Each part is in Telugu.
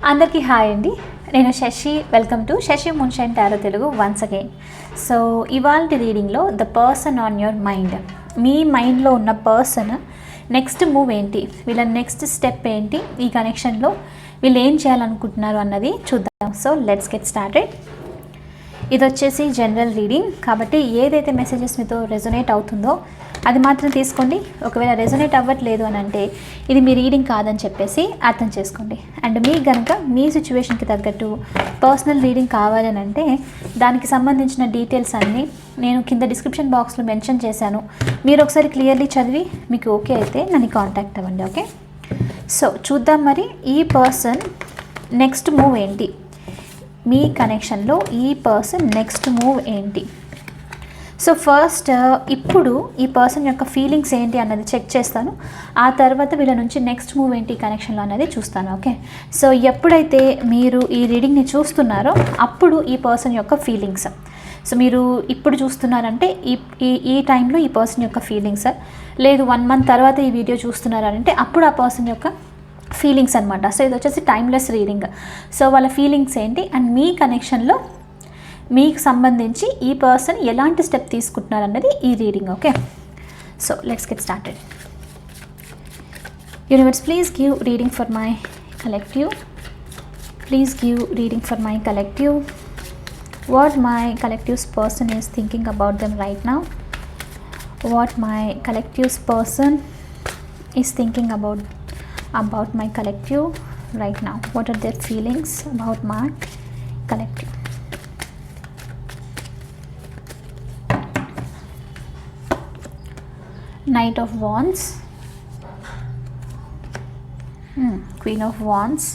అందరికీ హాయ్ అండి. నేను Shashi. Welcome to Shashi moonshine tarot Telugu once again. So ఇవాళ రీడింగ్లో the person on your mind, మీ మైండ్లో ఉన్న పర్సన్ నెక్స్ట్ మూవ్ ఏంటి, వీళ్ళ నెక్స్ట్ స్టెప్ ఏంటి, ఈ కనెక్షన్లో వీళ్ళు ఏం చేయాలనుకుంటున్నారు అన్నది చూద్దాం. So let's get started. ఇది వచ్చేసి జనరల్ రీడింగ్ కాబట్టి ఏదైతే మెసేజెస్ మీతో రెజొనేట్ అవుతుందో అది మాత్రం తీసుకోండి. ఒకవేళ రెజొనేట్ అవ్వట్లేదు అని అంటే ఇది మీ రీడింగ్ కాదని చెప్పేసి అర్థం చేసుకోండి. అండ్ మీకు కనుక మీ సిచ్యువేషన్కి తగ్గట్టు పర్సనల్ రీడింగ్ కావాలని అంటే దానికి సంబంధించిన డీటెయిల్స్ అన్నీ నేను కింద డిస్క్రిప్షన్ బాక్స్లో మెన్షన్ చేశాను. మీరు ఒకసారి క్లియర్లీ చదివి మీకు ఓకే అయితే నన్ను కాంటాక్ట్ అవ్వండి. ఓకే, సో చూద్దాం మరి ఈ పర్సన్ నెక్స్ట్ మూవ్ ఏంటి, మీ కనెక్షన్లో ఈ పర్సన్ నెక్స్ట్ మూవ్ ఏంటి. సో ఫస్ట్ ఇప్పుడు ఈ పర్సన్ యొక్క ఫీలింగ్స్ ఏంటి అన్నది చెక్ చేస్తాను. ఆ తర్వాత వీళ్ళ నుంచి నెక్స్ట్ మూవ్ ఏంటి కనెక్షన్లో అన్నది చూస్తాను. ఓకే, సో ఎప్పుడైతే మీరు ఈ రీడింగ్ని చూస్తున్నారో అప్పుడు ఈ పర్సన్ యొక్క ఫీలింగ్స్, సో మీరు ఇప్పుడు చూస్తున్నారంటే ఈ టైంలో ఈ పర్సన్ యొక్క ఫీలింగ్స్, లేదు 1 month తర్వాత ఈ వీడియో చూస్తున్నారంటే అప్పుడు ఆ పర్సన్ యొక్క ఫీలింగ్స్ అనమాట. సో ఇది వచ్చేసి టైమ్లెస్ రీడింగ్. సో వాళ్ళ ఫీలింగ్స్ ఏంటి అండ్ మీ కనెక్షన్లో మీకు సంబంధించి ఈ పర్సన్ ఎలాంటి స్టెప్ తీసుకుంటున్నారు అన్నది ఈ reading. Okay, so let's get started. Universe, please give reading for my collective. Please give reading for my collective. What my collectives person is thinking about them right now. What my collectives person is thinking about my collective right now. What are their feelings about my collective? Knight of Wands, Queen of Wands,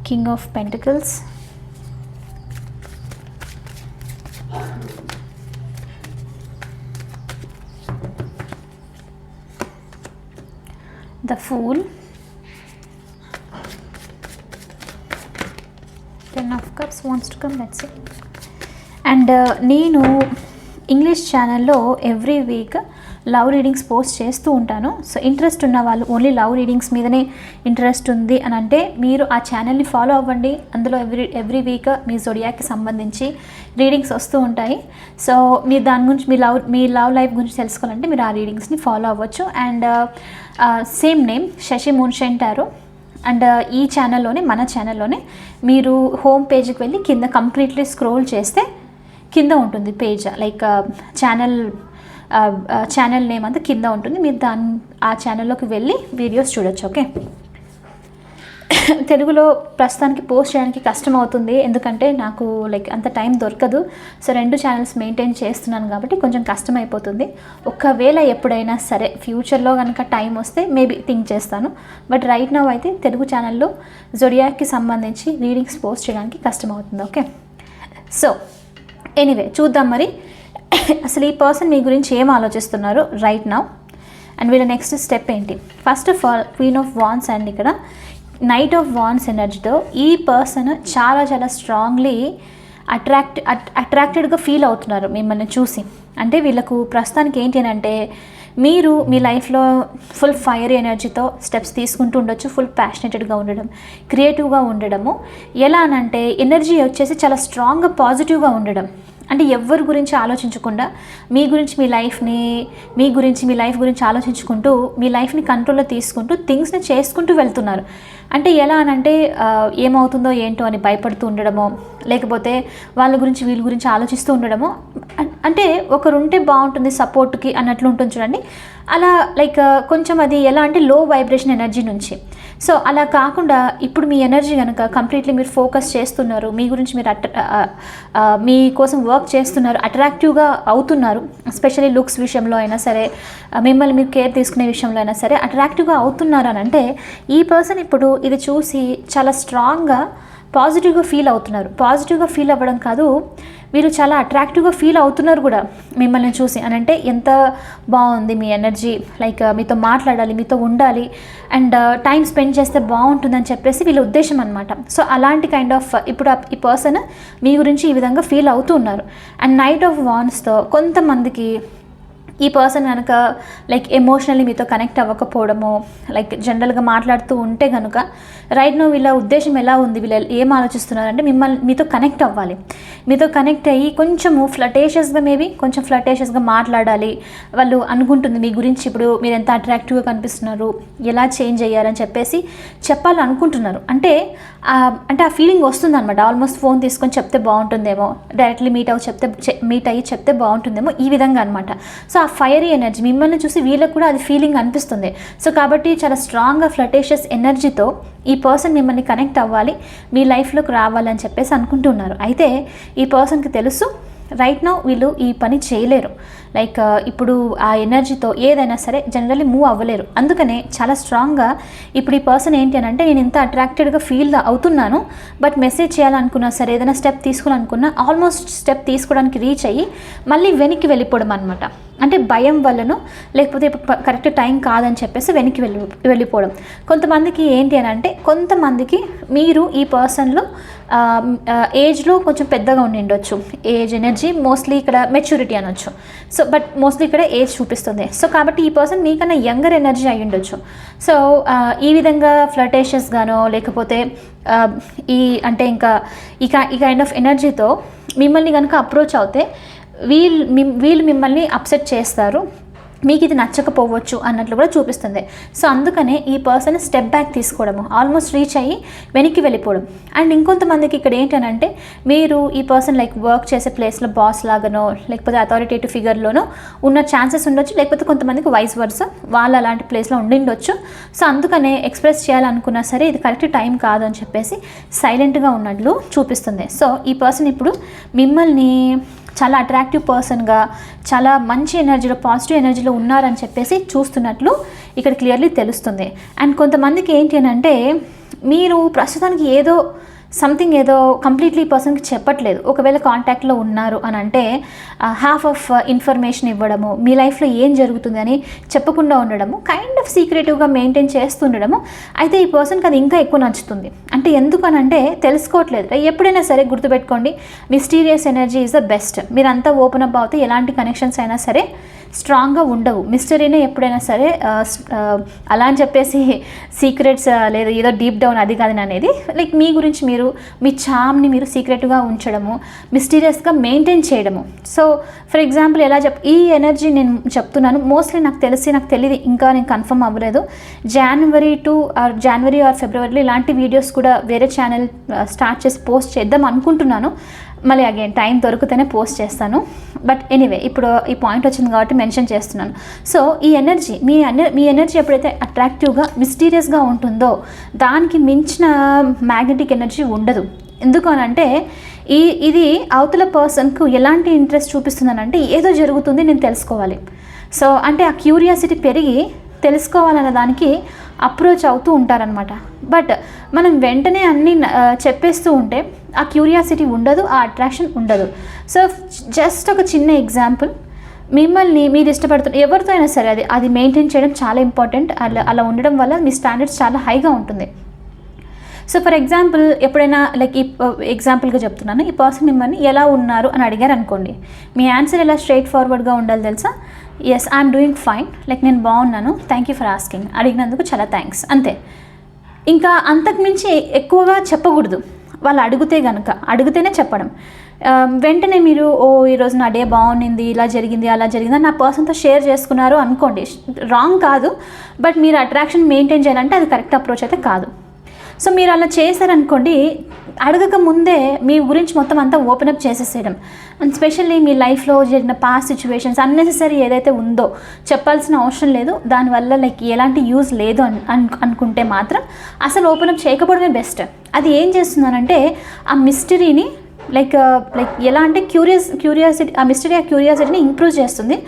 King of Pentacles, the Fool, Ten of Cups wants to come, let's see. And నేను ఇంగ్లీష్ ఛానల్లో every week love readings post చేస్తూ ఉంటాను. సో ఇంట్రెస్ట్ ఉన్న వాళ్ళు, ఓన్లీ లవ్ రీడింగ్స్ మీదనే ఇంట్రెస్ట్ ఉంది అని అంటే మీరు ఆ ఛానల్ని ఫాలో అవ్వండి. అందులో ఎవ్రీ వీక్ మీ జోడియాక్కి సంబంధించి రీడింగ్స్ వస్తూ ఉంటాయి. సో మీరు దాని గురించి మీ లవ్ లైఫ్ గురించి తెలుసుకోవాలంటే మీరు ఆ రీడింగ్స్ని ఫాలో అవ్వచ్చు. And same name Shashi moonshine tarot. And ఈ ఛానల్లోనే, మన ఛానల్లోనే మీరు హోమ్ పేజ్కి వెళ్ళి కింద కంప్లీట్లీ స్క్రోల్ చేస్తే కింద ఉంటుంది పేజ్, లైక్ ఛానల్ నేమ్ అంతా కింద ఉంటుంది. మీరు ఆ ఛానల్లోకి వెళ్ళి వీడియోస్ చూడొచ్చు. ఓకే, తెలుగులో ప్రస్తుతానికి పోస్ట్ చేయడానికి కష్టం అవుతుంది, ఎందుకంటే నాకు అంత టైం దొరకదు. సో 2 ఛానల్స్ మెయింటైన్ చేస్తున్నాను కాబట్టి కొంచెం కష్టం అయిపోతుంది. ఒకవేళ ఎప్పుడైనా సరే ఫ్యూచర్లో కనుక టైం వస్తే మేబీ థింక్ చేస్తాను. బట్ రైట్ నౌ అయితే తెలుగు ఛానల్లో జోడియాక్కి సంబంధించి రీడింగ్స్ పోస్ట్ చేయడానికి కష్టం అవుతుంది. ఓకే, సో ఎనీవే చూద్దాం మరి అసలు ఈ పర్సన్ మీ గురించి ఏం ఆలోచిస్తున్నారు రైట్ నౌ అండ్ వీళ్ళ నెక్స్ట్ స్టెప్ ఏంటి. First of all queen of wands and ఇక్కడ నైట్ ఆఫ్ వాండ్స్ ఎనర్జీతో ఈ పర్సన్ చాలా చాలా స్ట్రాంగ్లీ అట్రాక్టెడ్గా ఫీల్ అవుతున్నారు మిమ్మల్ని చూసి. అంటే వీళ్ళకు ప్రస్తుతానికి ఏంటి అని అంటే మీరు మీ లైఫ్లో ఫుల్ ఫైర్ ఎనర్జీతో స్టెప్స్ తీసుకుంటూ ఉండొచ్చు. ఫుల్ ప్యాషనేటెడ్గా ఉండడం, క్రియేటివ్గా ఉండడము. ఎలా అనంటే ఎనర్జీ వచ్చేసి చాలా స్ట్రాంగ్గా పాజిటివ్గా ఉండడం. అంటే ఎవరి గురించి ఆలోచించకుండా మీ లైఫ్ గురించి ఆలోచించుకుంటూ మీ లైఫ్ని కంట్రోల్లో తీసుకుంటూ థింగ్స్ని చేసుకుంటూ వెళ్తున్నారు. అంటే ఎలా అనంటే ఏమవుతుందో ఏంటో అని భయపడుతూ ఉండడమో, లేకపోతే వీళ్ళ గురించి ఆలోచిస్తూ ఉండడమో. అంటే ఒకరుంటే బాగుంటుంది సపోర్ట్కి అన్నట్లు ఉంటుంది చూడండి. అలా కొంచెం అది ఎలా అంటే లో వైబ్రేషన్ ఎనర్జీ నుంచి. సో అలా కాకుండా ఇప్పుడు మీ ఎనర్జీ కనుక కంప్లీట్లీ మీరు ఫోకస్ చేస్తున్నారు, మీ గురించి మీరు మీకోసం వర్క్ చేస్తున్నారు, అట్రాక్టివ్గా అవుతున్నారు. ఎస్పెషల్లీ లుక్స్ విషయంలో అయినా సరే, మిమ్మల్ని మీరు కేర్ తీసుకునే విషయంలో అయినా సరే అట్రాక్టివ్గా అవుతున్నారు అని అంటే ఈ పర్సన్ ఇప్పుడు ఇది చూసి చాలా స్ట్రాంగ్గా పాజిటివ్గా ఫీల్ అవుతున్నారు. పాజిటివ్గా ఫీల్ అవ్వడం కాదు, వీళ్ళు చాలా అట్రాక్టివ్గా ఫీల్ అవుతున్నారు కూడా మిమ్మల్ని చూసి. అని అంటే ఎంత బాగుంది మీ ఎనర్జీ, మీతో మాట్లాడాలి, మీతో ఉండాలి అండ్ టైం స్పెండ్ చేస్తే బాగుంటుందని చెప్పేసి వీళ్ళ ఉద్దేశం అనమాట. సో అలాంటి కైండ్ ఆఫ్ ఇప్పుడు ఈ పర్సన్ మీ గురించి ఈ విధంగా ఫీల్ అవుతూ ఉన్నారు. అండ్ నైట్ ఆఫ్ వాండ్స్తో కొంతమందికి ఈ పర్సన్ కనుక లైక్ ఎమోషనల్లీ మీతో కనెక్ట్ అవ్వకపోవడము, లైక్ జనరల్గా మాట్లాడుతూ ఉంటే కనుక రైట్ నో వీళ్ళ ఉద్దేశం ఎలా ఉంది, వీళ్ళు ఏం ఆలోచిస్తున్నారంటే మీతో కనెక్ట్ అవ్వాలి. మీతో కనెక్ట్ అయ్యి కొంచెము కొంచెం ఫ్లటేషియస్గా మాట్లాడాలి. వాళ్ళు అనుకుంటుంది మీ గురించి, ఇప్పుడు మీరు ఎంత అట్రాక్టివ్గా కనిపిస్తున్నారు, ఎలా చేంజ్ అయ్యారని చెప్పేసి చెప్పాలనుకుంటున్నారు. అంటే ఆ ఫీలింగ్ వస్తుంది అనమాట. ఆల్మోస్ట్ ఫోన్ తీసుకొని చెప్తే బాగుంటుందేమో, డైరెక్ట్లీ మీట్ అయ్యి చెప్తే బాగుంటుందేమో, ఈ విధంగా అనమాట. సో ఆ ఫైరీ ఎనర్జీ మిమ్మల్ని చూసి వీళ్ళకి కూడా అది ఫీలింగ్ అనిపిస్తుంది. సో కాబట్టి చాలా స్ట్రాంగ్గా ఫ్లటేషియస్ ఎనర్జీతో ఈ పర్సన్ మిమ్మల్ని కనెక్ట్ అవ్వాలి, మీ లైఫ్లోకి రావాలని చెప్పేసి అనుకుంటున్నారు. అయితే ఈ పర్సన్కి తెలుసు రైట్ నౌ వీళ్ళు ఈ పని చేయలేరు. లైక్ ఇప్పుడు ఆ ఎనర్జీతో ఏదైనా సరే జనరల్లీ మూవ్ అవ్వలేరు. అందుకనే చాలా స్ట్రాంగ్గా ఇప్పుడు ఈ పర్సన్ ఏంటి అని అంటే, నేను ఇంత అట్రాక్టెడ్గా ఫీల్ అవుతున్నాను, బట్ మెసేజ్ చేయాలనుకున్నా సరే, ఏదైనా స్టెప్ తీసుకోవాలనుకున్నా ఆల్మోస్ట్ స్టెప్ తీసుకోవడానికి రీచ్ అయ్యి మళ్ళీ వెనక్కి వెళ్ళిపోవడం అనమాట. అంటే భయం వల్లనో లేకపోతే కరెక్ట్ టైం కాదని చెప్పేసి వెనక్కి వెళ్ళిపోవడం. కొంతమందికి ఏంటి అని అంటే, కొంతమందికి మీరు ఈ పర్సన్లో ఏజ్లో కొంచెం పెద్దగా ఉండిండొచ్చు. ఏజ్ ఎనర్జీ మోస్ట్లీ ఇక్కడ మెచ్యూరిటీ అనొచ్చు. సో బట్ మోస్ట్లీ ఇక్కడ ఏజ్ చూపిస్తుంది. సో కాబట్టి ఈ పర్సన్ మీకన్నా యంగర్ ఎనర్జీ అయి ఉండొచ్చు. సో ఈ విధంగా ఫ్లటేషియస్గానో లేకపోతే అంటే ఇంకా ఈ కైండ్ ఆఫ్ ఎనర్జీతో మిమ్మల్ని కనుక అప్రోచ్ అవుతే వీళ్ళు మిమ్మల్ని అప్సెట్ చేస్తారు, మీకు ఇది నచ్చకపోవచ్చు అన్నట్లు కూడా చూపిస్తుంది. సో అందుకనే ఈ పర్సన్ స్టెప్ బ్యాక్ తీసుకోవడము, ఆల్మోస్ట్ రీచ్ అయ్యి వెనక్కి వెళ్ళిపోవడం. అండ్ ఇంకొంతమందికి ఇక్కడ ఏంటనంటే, మీరు ఈ పర్సన్ లైక్ వర్క్ చేసే ప్లేస్లో బాస్ లాగానో లేకపోతే అథారిటేటివ్ ఫిగర్లోనో ఉన్న ఛాన్సెస్ ఉండొచ్చు. లేకపోతే కొంతమందికి వైస్ వర్సా వాళ్ళు అలాంటి ప్లేస్లో ఉండిండొచ్చు. సో అందుకనే ఎక్స్ప్రెస్ చేయాలనుకున్నా సరే ఇది కరెక్ట్ టైం కాదు అని చెప్పేసి సైలెంట్గా ఉన్నట్లు చూపిస్తుంది. సో ఈ పర్సన్ ఇప్పుడు మిమ్మల్ని చాలా అట్రాక్టివ్ పర్సన్గా, చాలా మంచి ఎనర్జీలో, పాజిటివ్ ఎనర్జీలో ఉన్నారని చెప్పేసి చూస్తున్నట్లు ఇక్కడ క్లియర్లీ తెలుస్తుంది. అండ్ కొంతమందికి ఏంటి అని అంటే, మీరు ప్రస్తుతానికి సంథింగ్ ఏదో కంప్లీట్లీ పర్సన్కి చెప్పట్లేదు. ఒకవేళ కాంటాక్ట్లో ఉన్నారు అని అంటే హాఫ్ ఆఫ్ ఇన్ఫర్మేషన్ ఇవ్వడము, మీ లైఫ్లో ఏం జరుగుతుంది అని చెప్పకుండా ఉండడము, కైండ్ ఆఫ్ సీక్రెటివ్గా మెయింటైన్ చేస్తుండడము. అయితే ఈ పర్సన్కి అది ఇంకా ఎక్కువ నచ్చుతుంది. అంటే ఎందుకనంటే తెలుసుకోవట్లేదు. ఎప్పుడైనా సరే గుర్తుపెట్టుకోండి, mysterious energy is the best. మీరు అంతా ఓపెన్ అప్ అవుతే ఎలాంటి కనెక్షన్స్ అయినా సరే స్ట్రాంగ్గా ఉండవు. మిస్టరీనే ఎప్పుడైనా సరే అలా అని చెప్పేసి సీక్రెట్స్ లేదా ఏదో డీప్ డౌన్ అది కాదని అనేది, లైక్ మీ గురించి మీరు మీ చామ్ని మీరు సీక్రెట్గా ఉంచడము, మిస్టీరియస్గా మెయింటైన్ చేయడము. సో ఫర్ ఎగ్జాంపుల్ ఈ ఎనర్జీ నేను చెప్తున్నాను, మోస్ట్లీ నాకు తెలియదు, ఇంకా నేను కన్ఫర్మ్ అవ్వలేదు. జనవరి ఆర్ ఫిబ్రవరిలో ఇలాంటి వీడియోస్ కూడా వేరే ఛానల్ స్టార్ట్ చేసి పోస్ట్ చేద్దాం అనుకుంటున్నాను. మళ్ళీ అగైన్ టైం దొరికితేనే పోస్ట్ చేస్తాను. బట్ ఎనీవే ఇప్పుడు ఈ పాయింట్ వచ్చింది కాబట్టి మెన్షన్ చేస్తున్నాను. సో ఈ ఎనర్జీ మీ ఎనర్జీ ఎప్పుడైతే అట్రాక్టివ్గా మిస్టీరియస్గా ఉంటుందో దానికి మించిన మ్యాగ్నెటిక్ ఎనర్జీ ఉండదు. ఎందుకు అని అంటే ఇది అవతల పర్సన్కు ఎలాంటి ఇంట్రెస్ట్ చూపిస్తుందనంటే, ఏదో జరుగుతుంది నేను తెలుసుకోవాలి. సో అంటే ఆ క్యూరియాసిటీ పెరిగి తెలుసుకోవాలన్న దానికి అప్రోచ్ అవుతూ ఉంటారనమాట. బట్ మనం వెంటనే అన్నీ చెప్పేస్తూ ఉంటే ఆ క్యూరియాసిటీ ఉండదు, ఆ అట్రాక్షన్ ఉండదు. సో జస్ట్ ఒక చిన్న ఎగ్జాంపుల్, మిమ్మల్ని మీరు ఇష్టపడుతున్న ఎవరితో అయినా సరే అది మెయింటైన్ చేయడం చాలా ఇంపార్టెంట్. అలా ఉండడం వల్ల మీ స్టాండర్డ్స్ చాలా హైగా ఉంటుంది. సో ఫర్ ఎగ్జాంపుల్ ఎప్పుడైనా లైక్ ఈ ఎగ్జాంపుల్గా చెప్తున్నాను, ఈ పర్సన్ మిమ్మల్ని ఎలా ఉన్నారు అని అడిగారు అనుకోండి, మీ ఆన్సర్ ఎలా స్ట్రైట్ ఫార్వర్డ్గా ఉండాలి తెలుసా? Yes, I'm doing fine, like నేను బాగున్నాను, థ్యాంక్ యూ ఫర్ ఆస్కింగ్, అడిగినందుకు చాలా థ్యాంక్స్, అంతే. ఇంకా అంతకుమించి ఎక్కువగా చెప్పకూడదు. వాళ్ళు అడిగితేనే చెప్పడం. వెంటనే మీరు ఈరోజు నా డే బాగుండింది, ఇలా జరిగింది అలా జరిగింది అని నా పర్సన్తో షేర్ చేసుకున్నారు అనుకోండి, రాంగ్ కాదు. బట్ మీరు అట్రాక్షన్ మెయింటైన్ చేయాలంటే అది కరెక్ట్ అప్రోచ్ అయితే కాదు. సో మీరు అలా చేశారనుకోండి, అడగక ముందే మీ గురించి మొత్తం అంతా ఓపెన్ అప్ చేసేసేయడం. అండ్ స్పెషల్లీ మీ లైఫ్లో జరిగిన పాస్ట్ సిచ్యువేషన్స్ అన్నెసెసరీ ఏదైతే ఉందో చెప్పాల్సిన అవసరం లేదు, దానివల్ల లైక్ ఎలాంటి యూజ్ లేదు అనుకుంటే మాత్రం అసలు ఓపెన్ అప్ చేయకపోవడమే బెస్ట్. అది ఏం చేస్తుందనంటే ఆ మిస్టరీని లైక్ ఎలా అంటే క్యూరియాసిటీ, ఆ మిస్టరీ ఆ క్యూరియాసిటీని ఇంప్రూవ్ చేస్తుంది.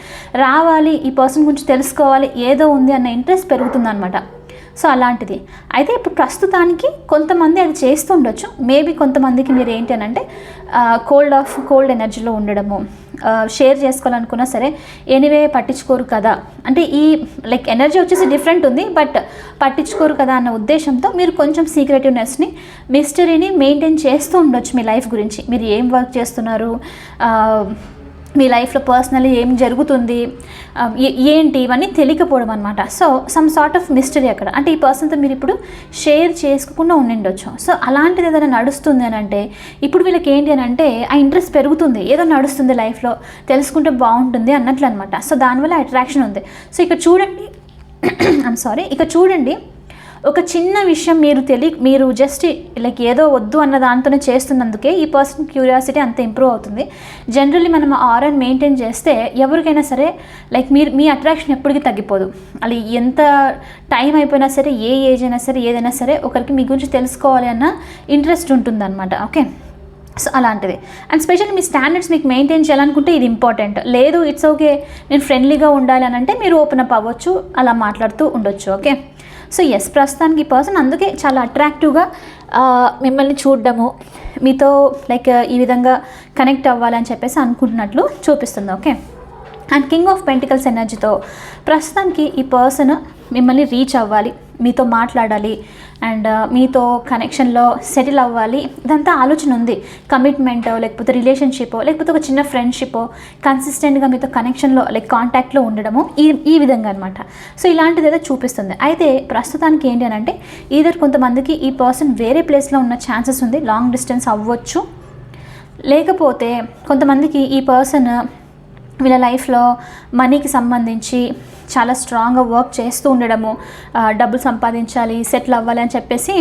రావాలి, ఈ పర్సన్ గురించి తెలుసుకోవాలి, ఏదో ఉంది అన్న ఇంట్రెస్ట్ పెరుగుతుంది అనమాట. సో అలాంటిది. అయితే ఇప్పుడు ప్రస్తుతానికి కొంతమంది అది చేస్తుండొచ్చు. మేబీ కొంతమందికి మీరు ఏంటి అని అంటే కోల్డ్ ఎనర్జీలో ఉండడము, షేర్ చేసుకోవాలనుకున్నా సరే ఎనీవే పట్టించుకోరు కదా, అంటే ఈ లైక్ ఎనర్జీ వచ్చేసి డిఫరెంట్ ఉంది, బట్ పట్టించుకోరు కదా అన్న ఉద్దేశంతో మీరు కొంచెం సీక్రెటివ్నెస్ని, మిస్టరీని మెయింటైన్ చేస్తూ ఉండొచ్చు. మీ లైఫ్ గురించి మీరు ఏం వర్క్ చేస్తున్నారు, మీ లైఫ్లో పర్సనల్లీ ఏం జరుగుతుంది, ఏంటి ఇవన్నీ తెలియకపోవడం అనమాట. So some sort of mystery అక్కడ, అంటే ఈ పర్సన్తో మీరు ఇప్పుడు షేర్ చేసుకోకుండా ఉండిండొచ్చు. సో అలాంటిది ఏదైనా నడుస్తుంది అని అంటే ఇప్పుడు వీళ్ళకి ఏంటి అని అంటే ఆ ఇంట్రెస్ట్ పెరుగుతుంది, ఏదో నడుస్తుంది లైఫ్లో, తెలుసుకుంటే బాగుంటుంది అన్నట్లు అనమాట. సో దానివల్ల అట్రాక్షన్ ఉంది. సో ఇక్కడ చూడండి ఇక్కడ చూడండి, ఒక చిన్న విషయం మీరు జస్ట్ లైక్ ఏదో వద్దు అన్న దాంతోనే చేస్తున్నందుకే ఈ పర్సన్ క్యూరియాసిటీ అంత ఇంప్రూవ్ అవుతుంది. జనరల్లీ మనం ఆరాని మెయింటైన్ చేస్తే ఎవరికైనా సరే లైక్ మీ అట్రాక్షన్ ఎప్పటికీ తగ్గిపోదు. అది ఎంత టైం అయిపోయినా సరే, ఏ ఏజ్ అయినా సరే, ఏదైనా సరే ఒకరికి మీ గురించి తెలుసుకోవాలి అన్న ఇంట్రెస్ట్ ఉంటుందన్నమాట. ఓకే, సో అలాంటిది. అండ్ స్పెషల్లీ మీ స్టాండర్డ్స్ మీకు మెయింటైన్ చేయాలనుకుంటే ఇది ఇంపార్టెంట్. లేదు ఇట్స్ ఓకే నేను ఫ్రెండ్లీగా ఉండాలి అని అంటే మీరు ఓపెన్ అప్ అవ్వచ్చు, అలా మాట్లాడుతూ ఉండొచ్చు. ఓకే, సో ఎస్, ప్రస్తుతానికి ఈ పర్సన్ అందుకే చాలా అట్రాక్టివ్గా మిమ్మల్ని చూడడము, మీతో లైక్ ఈ విధంగా కనెక్ట్ అవ్వాలని చెప్పేసి అనుకుంటున్నట్లు చూపిస్తుంది. Okay, and king of pentacles ఎనర్జీతో ప్రస్తుతానికి ఈ పర్సన్ మిమ్మల్ని రీచ్ అవ్వాలి, మీతో మాట్లాడాలి అండ్ మీతో కనెక్షన్లో సెటిల్ అవ్వాలి, ఇదంతా ఆలోచన ఉంది. కమిట్మెంట్ లేకపోతే రిలేషన్షిప్ లేకపోతే ఒక చిన్న ఫ్రెండ్షిప్, కన్సిస్టెంట్గా మీతో కనెక్షన్లో లైక్ కాంటాక్ట్లో ఉండడము, ఈ విధంగా అనమాట. సో ఇలాంటిది ఏదో చూపిస్తుంది. అయితే ప్రస్తుతానికి ఏంటి అని అంటే ఈధర్ కొంతమందికి ఈ పర్సన్ వేరే ప్లేస్లో ఉన్న ఛాన్సెస్ ఉంది, లాంగ్ డిస్టెన్స్ అవ్వచ్చు. లేకపోతే కొంతమందికి ఈ పర్సన్ వీళ్ళ లైఫ్లో మనీకి సంబంధించి చాలా స్ట్రాంగ్గా వర్క్ చేస్తూ ఉండడము, డబ్బులు సంపాదించాలి, సెటిల్ అవ్వాలి అని చెప్పేసి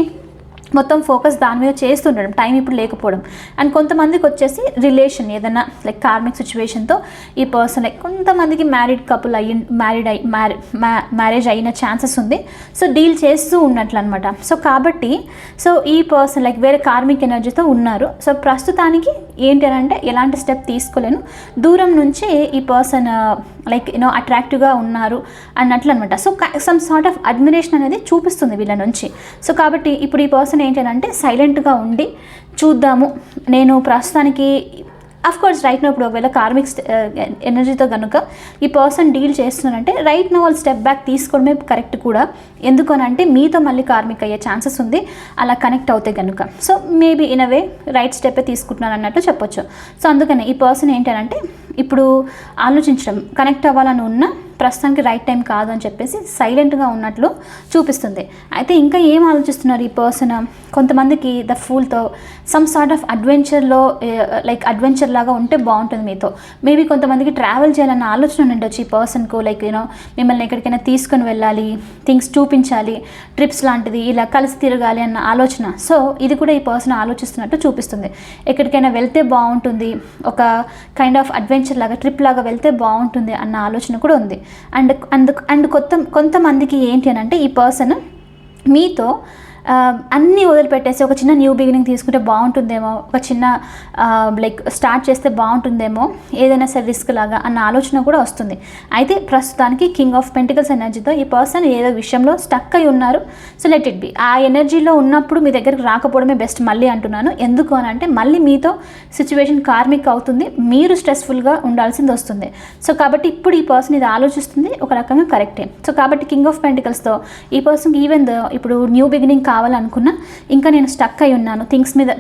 మొత్తం ఫోకస్ దాని మీద చేస్తుండడం, టైం ఇప్పుడు లేకపోవడం. అండ్ కొంతమందికి వచ్చేసి రిలేషన్ ఏదైనా లైక్ కార్మిక్ సిచ్యువేషన్తో ఈ పర్సన్ లైక్ కొంతమందికి మ్యారీడ్ కపుల్ మ్యారేజ్ అయిన ఛాన్సెస్ ఉంది. సో డీల్ చేస్తూ ఉన్నట్లు అనమాట. సో కాబట్టి ఈ పర్సన్ లైక్ వేరే కార్మిక్ ఎనర్జీతో ఉన్నారు. సో ప్రస్తుతానికి ఏంటి అని అంటే ఎలాంటి స్టెప్ తీసుకోలేను, దూరం నుంచి ఈ పర్సన్ లైక్ అట్రాక్టివ్గా ఉన్నారు అన్నట్లు అనమాట. So some sort of admiration అనేది చూపిస్తుంది వీళ్ళ నుంచి. సో కాబట్టి ఇప్పుడు ఈ పర్సన్ ఏంటంటే సైలెంట్గా ఉండి చూద్దాము, నేను ప్రస్తుతానికి అఫ్కోర్స్ రైట్ నో ఇప్పుడు ఒకవేళ కార్మిక్ ఎనర్జీతో కనుక ఈ పర్సన్ డీల్ చేస్తున్నారంటే రైట్ నో వాళ్ళు స్టెప్ బ్యాక్ తీసుకోవడమే కరెక్ట్ కూడా. ఎందుకనంటే మీతో మళ్ళీ కార్మిక్ అయ్యే ఛాన్సెస్ ఉంది అలా కనెక్ట్ అవుతే కనుక. So maybe in a way right స్టెప్పే తీసుకుంటున్నాను అన్నట్టు చెప్పొచ్చు. సో అందుకని ఈ పర్సన్ ఏంటంటే ఇప్పుడు ఆలోచించడం, కనెక్ట్ అవ్వాలని ఉన్న ప్రస్తుతానికి రైట్ టైం కాదు అని చెప్పేసి సైలెంట్గా ఉన్నట్లు చూపిస్తుంది. అయితే ఇంకా ఏం ఆలోచిస్తున్నారు ఈ పర్సన్, కొంతమందికి ద ఫూల్తో సమ్ సార్ట్ ఆఫ్ అడ్వెంచర్లో లైక్ అడ్వెంచర్ లాగా ఉంటే బాగుంటుంది మీతో. మేబీ కొంతమందికి ట్రావెల్ చేయాలన్న ఆలోచన ఉండొచ్చు ఈ పర్సన్కు, లైక్ మిమ్మల్ని ఎక్కడికైనా తీసుకొని వెళ్ళాలి, థింగ్స్ చూపించాలి, ట్రిప్స్ లాంటిది ఇలా కలిసి తిరగాలి అన్న ఆలోచన. సో ఇది కూడా ఈ పర్సన్ ఆలోచిస్తున్నట్టు చూపిస్తుంది. ఎక్కడికైనా వెళ్తే బాగుంటుంది, ఒక కైండ్ ఆఫ్ అడ్వెంచర్ లాగా ట్రిప్ లాగా వెళ్తే బాగుంటుంది అన్న ఆలోచన కూడా ఉంది. అండ్ కొంతమందికి ఏంటి అని అంటే ఈ పర్సన్ మీతో అన్నీ వదిలిపెట్టేసి ఒక చిన్న న్యూ బిగినింగ్ తీసుకుంటే బాగుంటుందేమో, ఒక చిన్న లైక్ స్టార్ట్ చేస్తే బాగుంటుందేమో, ఏదైనా సరే రిస్క్ లాగా అన్న ఆలోచన కూడా వస్తుంది. అయితే ప్రస్తుతానికి కింగ్ ఆఫ్ పెంటికల్స్ ఎనర్జీతో ఈ పర్సన్ ఏదో విషయంలో స్టక్ అయి ఉన్నారు. So let it be. ఆ ఎనర్జీలో ఉన్నప్పుడు మీ దగ్గరికి రాకపోవడమే బెస్ట్ మళ్ళీ అంటున్నాను. ఎందుకు అని అంటే మళ్ళీ మీతో సిచ్యువేషన్ కార్మిక్ అవుతుంది, మీరు స్ట్రెస్ఫుల్గా ఉండాల్సింది వస్తుంది. సో కాబట్టి ఇప్పుడు ఈ పర్సన్ ఇది ఆలోచిస్తుంది ఒక రకంగా కరెక్టే. సో కాబట్టి కింగ్ ఆఫ్ పెంటికల్స్తో ఈ పర్సన్కి ఈవెన్ ఇప్పుడు న్యూ బిగినింగ్ కావాలనుకున్నా ఇంకా నేను స్టక్ అయి ఉన్నాను,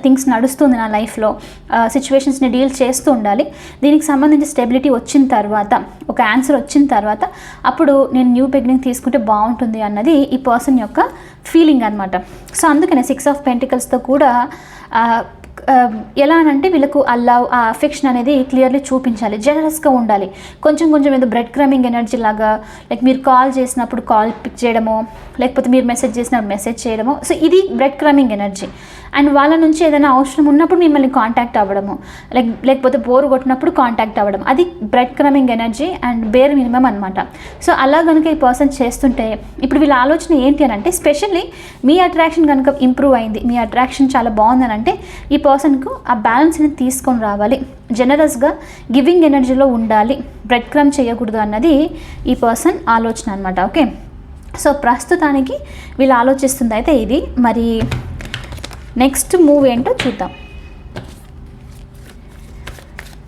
థింగ్స్ నడుస్తుంది నా లైఫ్లో, సిచ్యువేషన్స్ని డీల్ చేస్తూ ఉండాలి, దీనికి సంబంధించి స్టెబిలిటీ వచ్చిన తర్వాత, ఒక ఆన్సర్ వచ్చిన తర్వాత అప్పుడు నేను న్యూ బిగినింగ్ తీసుకుంటే బాగుంటుంది అన్నది ఈ పర్సన్ యొక్క ఫీలింగ్ అనమాట. సో అందుకనే 6 ఆఫ్ పెంటికల్స్తో కూడా ఎలా అనంటే వీళ్ళకు ఆ లవ్, ఆ అఫెక్షన్ అనేది క్లియర్లీ చూపించాలి, జనరస్గా ఉండాలి. కొంచెం ఏదో బ్రెడ్ క్రమింగ్ ఎనర్జీ లాగా, లైక్ మీరు కాల్ చేసినప్పుడు కాల్ పిక్ చేయడమో, లేకపోతే మీరు మెసేజ్ చేసినప్పుడు మెసేజ్ చేయడమో. సో ఇది బ్రెడ్ క్రమింగ్ ఎనర్జీ. అండ్ వాళ్ళ నుంచి ఏదైనా అవసరం ఉన్నప్పుడు మిమ్మల్ని కాంటాక్ట్ అవ్వడము, లేకపోతే బోర్ కొట్టినప్పుడు కాంటాక్ట్ అవ్వడం, అది bread crumbing energy and bare minimum అనమాట. సో అలా కనుక ఈ పర్సన్ చేస్తుంటే ఇప్పుడు వీళ్ళ ఆలోచన ఏంటి అని అంటే స్పెషల్లీ మీ అట్రాక్షన్ కనుక ఇంప్రూవ్ అయింది, మీ అట్రాక్షన్ చాలా బాగుందని అంటే ఈ పర్సన్కు ఆ బ్యాలెన్స్ని తీసుకొని రావాలి, జనరస్గా గివింగ్ ఎనర్జీలో ఉండాలి, బ్రెడ్ క్రమ్ చేయకూడదు అన్నది ఈ పర్సన్ ఆలోచన అనమాట. ఓకే, సో ప్రస్తుతానికి వీళ్ళు ఆలోచిస్తుంది అయితే ఇది. మరి నెక్స్ట్ మూవ్ ఏంటో చూద్దాం.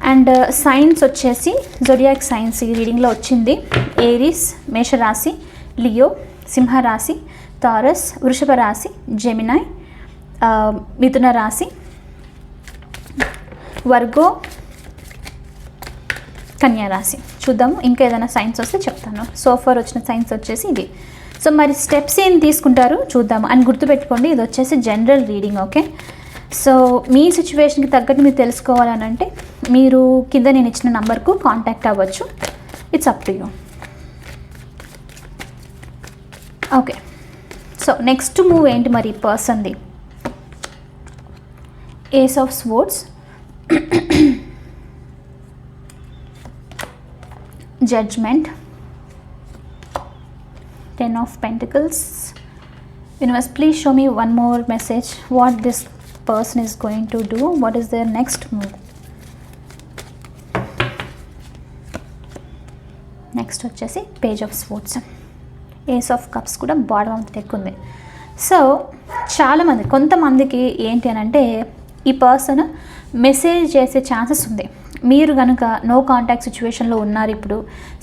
అండ్ సైన్స్ వచ్చేసి జొడియాక్ సైన్స్ ఈ రీడింగ్లో వచ్చింది. ఏరీస్ మేషరాశి, లియో సింహరాశి, టారస్ వృషభ రాశి, జెమినాయ్ మిథున రాశి, వర్గో కన్యా రాశి. చూద్దాము ఇంకా ఏదైనా సైన్స్ వస్తే చెప్తాను. సో ఫర్ వచ్చిన సైన్స్ వచ్చేసి ఇది. సో మరి స్టెప్స్ ఏం తీసుకుంటారు చూద్దాము. అని గుర్తుపెట్టుకోండి, ఇది వచ్చేసి జనరల్ రీడింగ్. ఓకే, సో మీ సిచ్యువేషన్కి తగ్గట్టు మీరు తెలుసుకోవాలని అంటే మీరు కింద నేను ఇచ్చిన నంబర్కు కాంటాక్ట్ అవ్వచ్చు. It's up to you. Okay, so next move ఏంటి మరి పర్సన్ది? Ace of swords, judgment, 10 of Pentacles. Universe, please show me one more message. What this person is going to do? What is their next move? Next వచ్చేసి page of swords, ace of cups కూడా బాటమ్ ఆఫ్ ది డెక్ ఉంది. సో చాలామంది, కొంతమందికి ఏంటి అని అంటే ఈ పర్సన్ మెసేజ్ చేసే ఛాన్సెస్ ఉంది. మీరు కనుక నో కాంటాక్ట్ సిచ్యువేషన్లో ఉన్నారు, ఇప్పుడు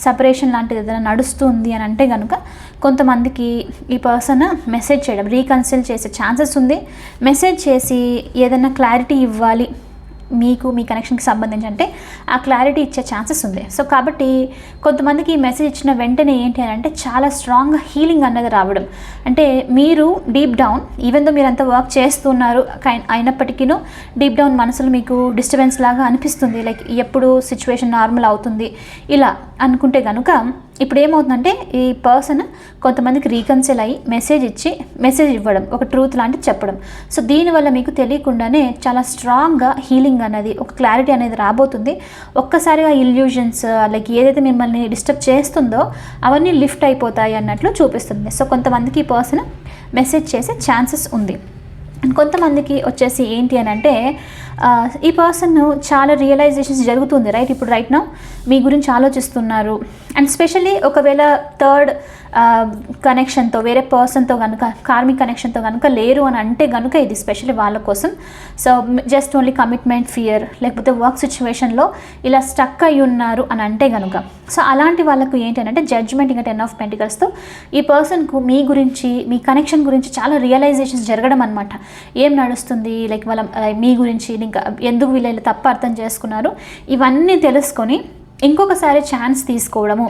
సపరేషన్ లాంటిది ఏదైనా నడుస్తుంది అని అంటే కనుక కొంతమందికి ఈ పర్సన్ మెసేజ్ చేయడం, రీకన్సిల్ చేసే ఛాన్సెస్ ఉంది. మెసేజ్ చేసి ఏదైనా క్లారిటీ ఇవ్వాలి మీకు, మీ కనెక్షన్కి సంబంధించి అంటే ఆ క్లారిటీ ఇచ్చే ఛాన్సెస్ ఉంది. సో కాబట్టి కొంతమందికి ఈ మెసేజ్ ఇచ్చిన వెంటనే ఏంటి అని అంటే చాలా స్ట్రాంగ్ హీలింగ్ అన్నది రావడం. అంటే మీరు డీప్ డౌన్, ఈవెన్ దో మీరు అంతా వర్క్ చేస్తున్నారు అయినప్పటికీ డీప్ డౌన్ మనసులో మీకు డిస్టర్బెన్స్ లాగా అనిపిస్తుంది. లైక్ ఎప్పుడు సిచ్యువేషన్ నార్మల్ అవుతుంది ఇలా అనుకుంటే కనుక ఇప్పుడు ఏమవుతుందంటే ఈ పర్సన్ కొంతమందికి రీకన్సిల్ అయ్యి మెసేజ్ ఇవ్వడం, ఒక ట్రూత్ లాంటిది చెప్పడం. సో దీనివల్ల మీకు తెలియకుండానే చాలా స్ట్రాంగ్గా హీలింగ్ అనేది, ఒక క్లారిటీ అనేది రాబోతుంది. ఒక్కసారిగా ఇల్యూజన్స్ లైక్ ఏదైతే మిమ్మల్ని డిస్టర్బ్ చేస్తుందో అవన్నీ లిఫ్ట్ అయిపోతాయి అన్నట్లు చూపిస్తుంది. సో కొంతమందికి ఈ పర్సన్ మెసేజ్ చేసే ఛాన్సెస్ ఉంది. కొంతమందికి వచ్చేసి ఏంటి అని అంటే ఈ పర్సన్ చాలా రియలైజేషన్స్ జరుగుతుంది ఇప్పుడు రైట్ నౌ మీ గురించి ఆలోచిస్తున్నారు. అండ్ స్పెషల్లీ ఒకవేళ థర్డ్ కనెక్షన్తో, వేరే పర్సన్తో కనుక, కార్మిక్ కనెక్షన్తో కనుక లేరు అని అంటే కనుక ఇది స్పెషల్లీ వాళ్ళ కోసం. So just only commitment fear, లేకపోతే వర్క్ సిచ్యువేషన్లో ఇలా స్టక్ అయి ఉన్నారు అని అంటే కనుక, సో అలాంటి వాళ్ళకు ఏంటంటే జడ్జ్మెంట్ ఇంకా 10 of Pentaclesతో ఈ పర్సన్కు మీ గురించి, మీ కనెక్షన్ గురించి చాలా రియలైజేషన్స్ జరగడం అనమాట. ఏం నడుస్తుంది, లైక్ వాళ్ళ మీ గురించి, ఇంకా ఎందుకు వీళ్ళు తప్పు అర్థం చేసుకున్నారు, ఇవన్నీ తెలుసుకొని ఇంకొకసారి ఛాన్స్ తీసుకోవడము,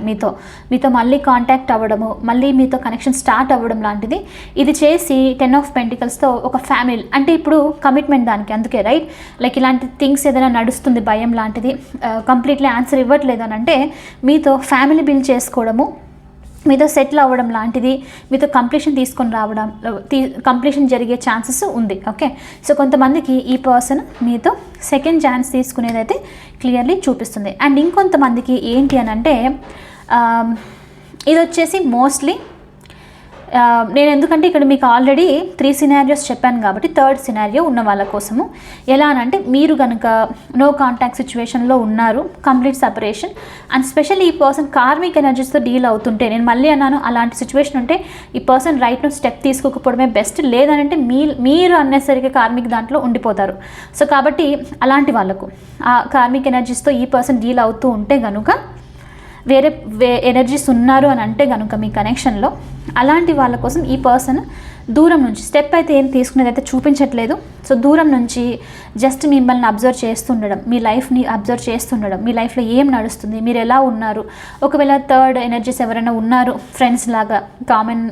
మీతో మళ్ళీ కాంటాక్ట్ అవ్వడము, మళ్ళీ మీతో కనెక్షన్ స్టార్ట్ అవ్వడం లాంటిది ఇది చేసి 10 of Pentaclesతో ఒక ఫ్యామిలీ అంటే ఇప్పుడు కమిట్మెంట్ దానికి, అందుకే రైట్ లైక్ ఇలాంటి థింగ్స్ ఏదైనా నడుస్తుంది భయం లాంటిది, కంప్లీట్లీ ఆన్సర్ ఇవ్వట్లేదు అని అంటే మీతో ఫ్యామిలీ బిల్డ్ చేసుకోవడము, మీతో సెటిల్ అవ్వడం లాంటిది, మీతో కంప్లీషన్ తీసుకొని రావడం, కంప్లీషన్ జరిగే ఛాన్సెస్ ఉంది. ఓకే, సో కొంతమందికి ఈ పర్సన్ మీతో సెకండ్ ఛాన్స్ తీసుకునేదైతే క్లియర్లీ చూపిస్తుంది. అండ్ ఇంకొంతమందికి ఏంటి అని అంటే ఇది వచ్చేసి మోస్ట్లీ నేను ఎందుకంటే ఇక్కడ మీకు ఆల్రెడీ 3 సినారియోస్ చెప్పాను కాబట్టి థర్డ్ సినారియో ఉన్న వాళ్ళ కోసము. ఎలా అనంటే మీరు కనుక నో కాంటాక్ట్ సిచ్యువేషన్లో ఉన్నారు, కంప్లీట్ సపరేషన్, అండ్ స్పెషల్లీ ఈ పర్సన్ కార్మిక్ ఎనర్జీస్తో డీల్ అవుతుంటే, నేను మళ్ళీ అన్నాను అలాంటి సిచ్యువేషన్ ఉంటే ఈ పర్సన్ రైట్ నో స్టెప్ తీసుకోకపోవడమే బెస్ట్. లేదనంటే మీరు అన్నెసరిగా కార్మిక్ దాంట్లో ఉండిపోతారు. సో కాబట్టి అలాంటి వాళ్ళకు ఆ కార్మిక్ ఎనర్జీస్తో ఈ పర్సన్ డీల్ అవుతూ ఉంటే కనుక వేరే ఎనర్జీస్ ఉన్నారు అని అంటే కనుక మీ కనెక్షన్లో, అలాంటి వాళ్ళ కోసం ఈ పర్సన్ దూరం నుంచి స్టెప్ అయితే ఏం తీసుకునేది అయితే చూపించట్లేదు. సో దూరం నుంచి జస్ట్ మిమ్మల్ని అబ్జర్వ్ చేస్తుండడం, మీ లైఫ్ని అబ్జర్వ్ చేస్తుండడం, మీ లైఫ్లో ఏం నడుస్తుంది, మీరు ఎలా ఉన్నారు, ఒకవేళ థర్డ్ ఎనర్జీస్ ఎవరైనా ఉన్నారు ఫ్రెండ్స్ లాగా కామన్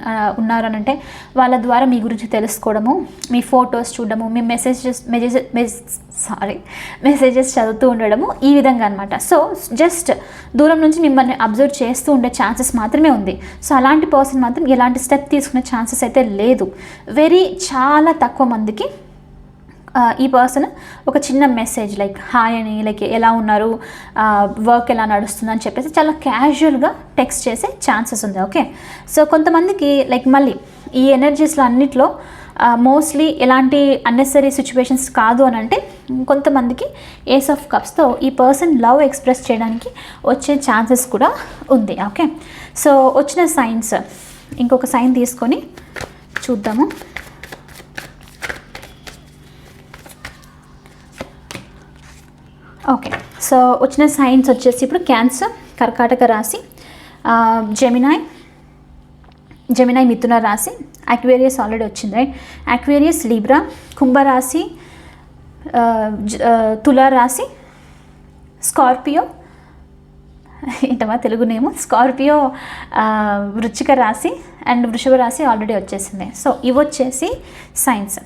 ఉన్నారు అని అంటే వాళ్ళ ద్వారా మీ గురించి తెలుసుకోవడము, మీ ఫొటోస్ చూడడము, మీ మెసేజెస్ చదువుతూ ఉండడము, ఈ విధంగా అనమాట. సో జస్ట్ దూరం నుంచి మిమ్మల్ని అబ్జర్వ్ చేస్తూ ఉండే ఛాన్సెస్ మాత్రమే ఉంది. సో అలాంటి పర్సన్ మాత్రం ఎలాంటి స్టెప్ తీసుకునే ఛాన్సెస్ అయితే లేదు. చాలా తక్కువ మందికి ఈ పర్సన్ ఒక చిన్న మెసేజ్ లైక్ హాయ్ అని, లైక్ ఎలా ఉన్నారు, వర్క్ ఎలా నడుస్తుంది అని చెప్పేసి చాలా క్యాజువల్గా టెక్స్ట్ చేసే ఛాన్సెస్ ఉంది. ఓకే, సో కొంతమందికి లైక్ మళ్ళీ ఈ ఎనర్జీస్లో అన్నిట్లో మోస్ట్లీ ఎలాంటి అన్నెసరీ సిచ్యువేషన్స్ కాదు అని అంటే కొంతమందికి ఏస్ ఆఫ్ కప్స్తో ఈ పర్సన్ లవ్ ఎక్స్ప్రెస్ చేయడానికి వచ్చే ఛాన్సెస్ కూడా ఉంది. ఓకే, సో వచ్చిన సైన్స్ ఇంకొక సైన్ తీసుకొని చూద్దాము. ఓకే, సో వచ్చిన సైన్స్ వచ్చేసి ఇప్పుడు క్యాన్సర్, కర్కాటక రాశి, జెమినై మిథున రాశి, అక్వేరియస్ ఆల్రెడీ వచ్చింది రైట్, అక్వేరియస్, లిబ్రా, కుంభరాశి, తులా రాశి, స్కార్పియో, ఏంటమ్మా తెలుగు నేము స్కార్పియో, వృశ్చిక రాశి అండ్ వృషభ రాశి ఆల్రెడీ వచ్చేసింది. సో ఇవి వచ్చేసి సైన్స్.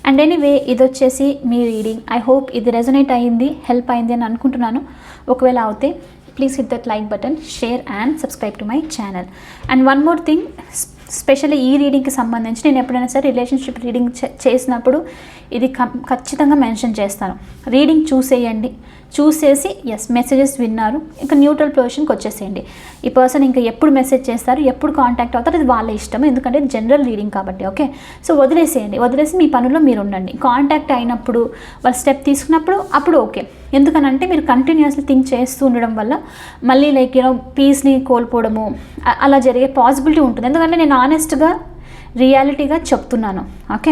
అండ్ ఎనీవే ఇది వచ్చేసి మీ రీడింగ్. ఐ హోప్ ఇది రెజొనేట్ అయ్యింది, హెల్ప్ అయింది అని అనుకుంటున్నాను. ఒకవేళ అవుతే please hit that like button, share and subscribe to my channel. And one more thing, specially ఈ రీడింగ్కి సంబంధించి నేను ఎప్పుడైనా సరే రిలేషన్షిప్ రీడింగ్ చేసినప్పుడు ఇది ఖచ్చితంగా మెన్షన్ చేస్తాను. రీడింగ్ చూసేయండి, చూసేసి ఎస్ మెసేజెస్ విన్నారు, ఇంకా న్యూట్రల్ పొజిషన్కి వచ్చేసేయండి. ఈ పర్సన్ ఇంకా ఎప్పుడు మెసేజ్ చేస్తారు, ఎప్పుడు కాంటాక్ట్ అవుతారు, అది వాళ్ళ ఇష్టం, ఎందుకంటే జనరల్ రీడింగ్ కాబట్టి. ఓకే, సో వదిలేసేయండి, వదిలేసి మీ పనుల్లో మీరు ఉండండి. కాంటాక్ట్ అయినప్పుడు వాళ్ళు స్టెప్ తీసుకున్నప్పుడు అప్పుడు ఓకే. ఎందుకనంటే మీరు కంటిన్యూస్లీ థింక్ చేస్తూ ఉండడం వల్ల మళ్ళీ లైక్ పీస్ని కోల్పోవడము అలా జరిగే పాసిబిలిటీ ఉంటుంది. ఎందుకంటే నేను ఆనెస్ట్గా రియాలిటీగా చెప్తున్నాను. ఓకే,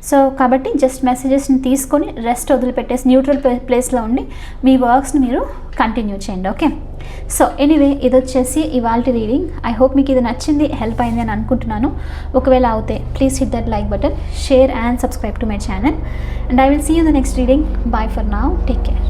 సో కాబట్టి జస్ట్ మెసేజెస్ని తీసుకొని రెస్ట్ వదిలిపెట్టేసి న్యూట్రల్ ప్లేస్లో ఉండి మీ వర్క్స్ని మీరు కంటిన్యూ చేయండి. ఓకే, సో ఎనీవే ఇది వచ్చేసి ఇవాళ రీడింగ్. ఐ హోప్ మీకు ఇది నచ్చింది, హెల్ప్ అయింది అని అనుకుంటున్నాను. ఒకవేళ అవుతే please hit that like button, share and subscribe to my channel. And I will see you the next reading. Bye for now, take care.